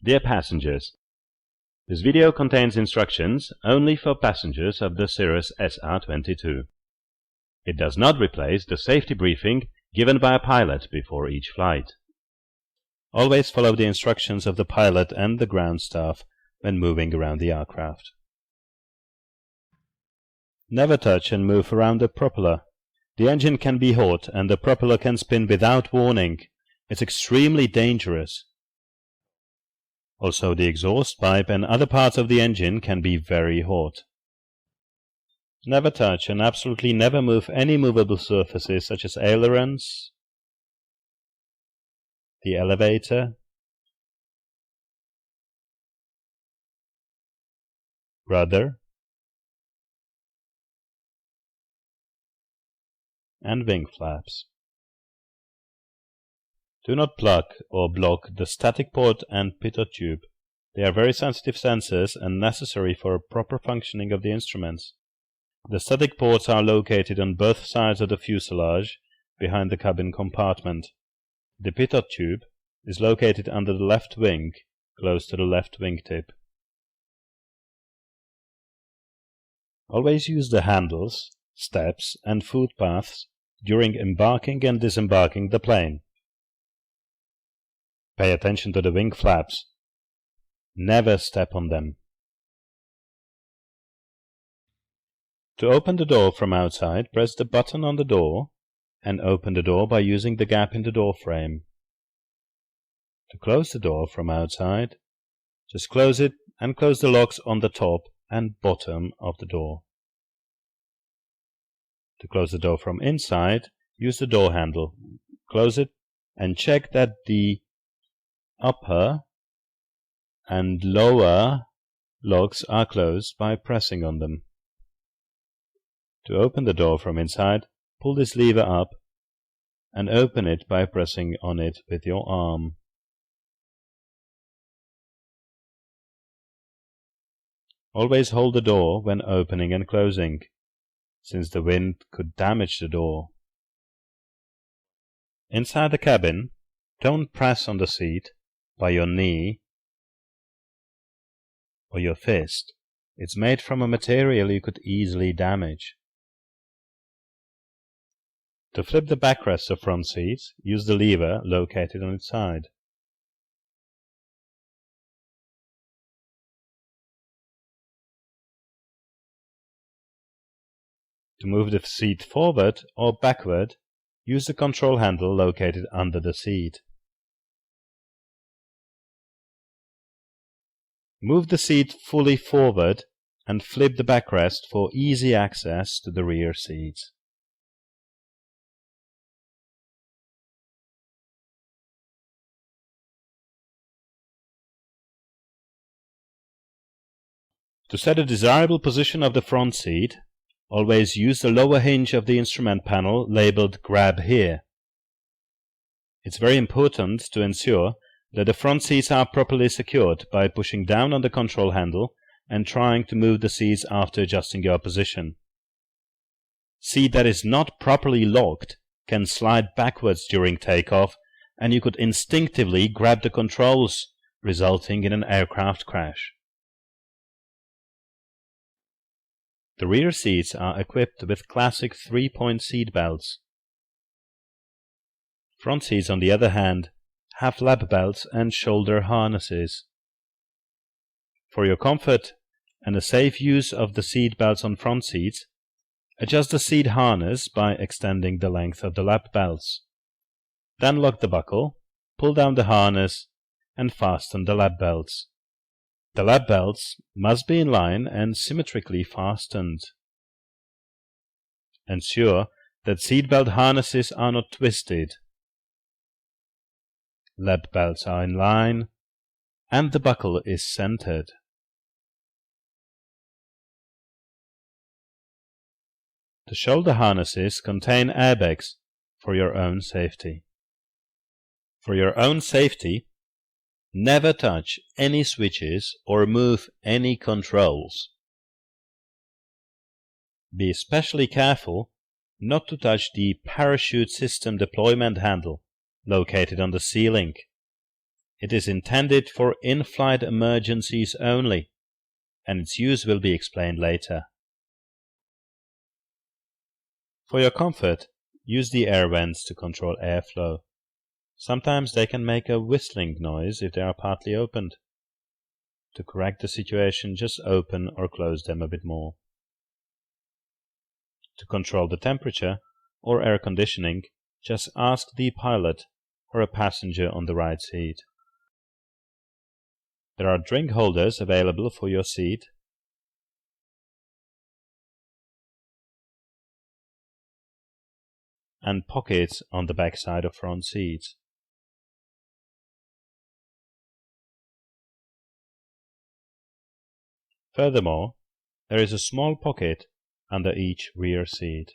Dear passengers, this video contains instructions only for passengers of the Cirrus SR22. It does not replace the safety briefing given by a pilot before each flight. Always follow the instructions of the pilot and the ground staff when moving around the aircraft. Never touch and move around the propeller. The engine can be hot and the propeller can spin without warning. It's extremely dangerous. Also, the exhaust pipe and other parts of the engine can be very hot. Never touch and absolutely never move any movable surfaces such as ailerons, the elevator, rudder, and wing flaps. Do not plug or block the static port and pitot tube. They are very sensitive sensors and necessary for a proper functioning of the instruments. The static ports are located on both sides of the fuselage behind the cabin compartment. The pitot tube is located under the left wing, close to the left wingtip. Always use the handles, steps and footpaths during embarking and disembarking the plane. Pay attention to the wing flaps. Never step on them. To open the door from outside, press the button on the door and open the door by using the gap in the door frame. To close the door from outside, just close it and close the locks on the top and bottom of the door. To close the door from inside, use the door handle. Close it and check that the upper and lower locks are closed by pressing on them. To open the door from inside, pull this lever up and open it by pressing on it with your arm. Always hold the door when opening and closing, since the wind could damage the door. Inside the cabin, don't press on the seat by your knee or your fist. It's made from a material you could easily damage. To flip the backrest of front seats, use the lever located on its side. To move the seat forward or backward, use the control handle located under the seat. Move the seat fully forward and flip the backrest for easy access to the rear seats. To set a desirable position of the front seat, always use the lower hinge of the instrument panel labeled Grab Here. It's very important to ensure that the front seats are properly secured by pushing down on the control handle and trying to move the seats after adjusting your position. Seat that is not properly locked can slide backwards during takeoff, and you could instinctively grab the controls, resulting in an aircraft crash. The rear seats are equipped with classic 3-point seat belts. Front seats, on the other hand, have lap belts and shoulder harnesses. For your comfort and the safe use of the seat belts on front seats, adjust the seat harness by extending the length of the lap belts. Then lock the buckle, pull down the harness, and fasten the lap belts. The lap belts must be in line and symmetrically fastened. Ensure that seatbelt harnesses are not twisted. Lap belts are in line and the buckle is centered. The shoulder harnesses contain airbags for your own safety. For your own safety, never touch any switches or move any controls. Be especially careful not to touch the parachute system deployment handle located on the ceiling. It is intended for in-flight emergencies only, and its use will be explained later. For your comfort, use the air vents to control airflow. Sometimes they can make a whistling noise if they are partly opened. To correct the situation, just open or close them a bit more. To control the temperature or air conditioning, just ask the pilot or a passenger on the right seat. There are drink holders available for your seat. And pockets on the back side of front seats. Furthermore, there is a small pocket under each rear seat.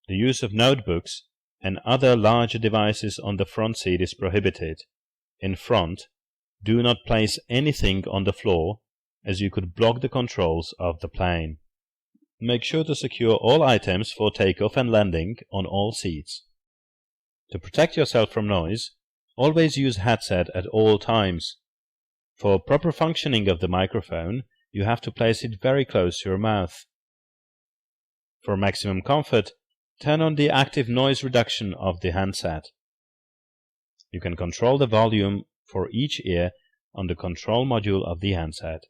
The use of notebooks and other larger devices on the front seat is prohibited. In front, do not place anything on the floor, as you could block the controls of the plane. Make sure to secure all items for takeoff and landing on all seats. To protect yourself from noise, always use headset at all times. For proper functioning of the microphone, you have to place it very close to your mouth. For maximum comfort, turn on the active noise reduction of the handset. You can control the volume for each ear on the control module of the handset.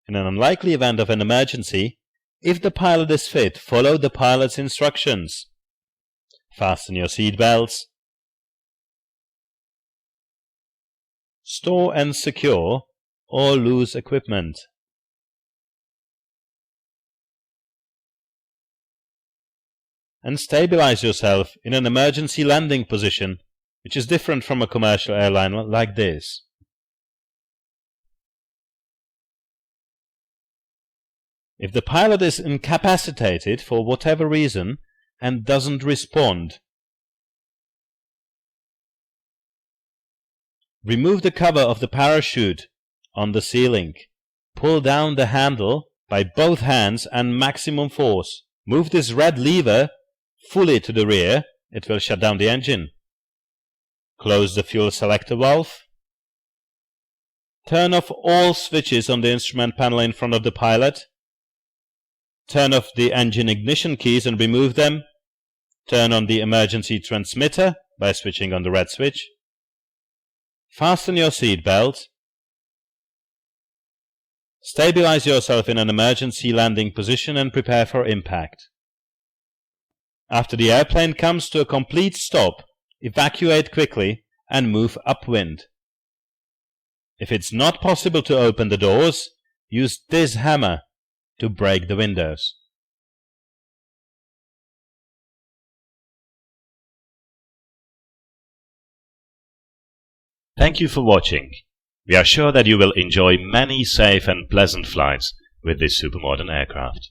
In an unlikely event of an emergency, if the pilot is fit, follow the pilot's instructions. Fasten your seat belts. Store and secure all loose equipment. And stabilize yourself in an emergency landing position, which is different from a commercial airline like this. If the pilot is incapacitated for whatever reason and doesn't respond, remove the cover of the parachute on the ceiling. Pull down the handle by both hands and maximum force. Move this red lever fully to the rear. It will shut down the engine. Close the fuel selector valve. Turn off all switches on the instrument panel in front of the pilot. Turn off the engine ignition keys and remove them. Turn on the emergency transmitter by switching on the red switch. Fasten your seat belt. Stabilize yourself in an emergency landing position and prepare for impact. After the airplane comes to a complete stop, evacuate quickly and move upwind. If it's not possible to open the doors, use this hammer to break the windows. Thank you for watching. We are sure that you will enjoy many safe and pleasant flights with this supermodern aircraft.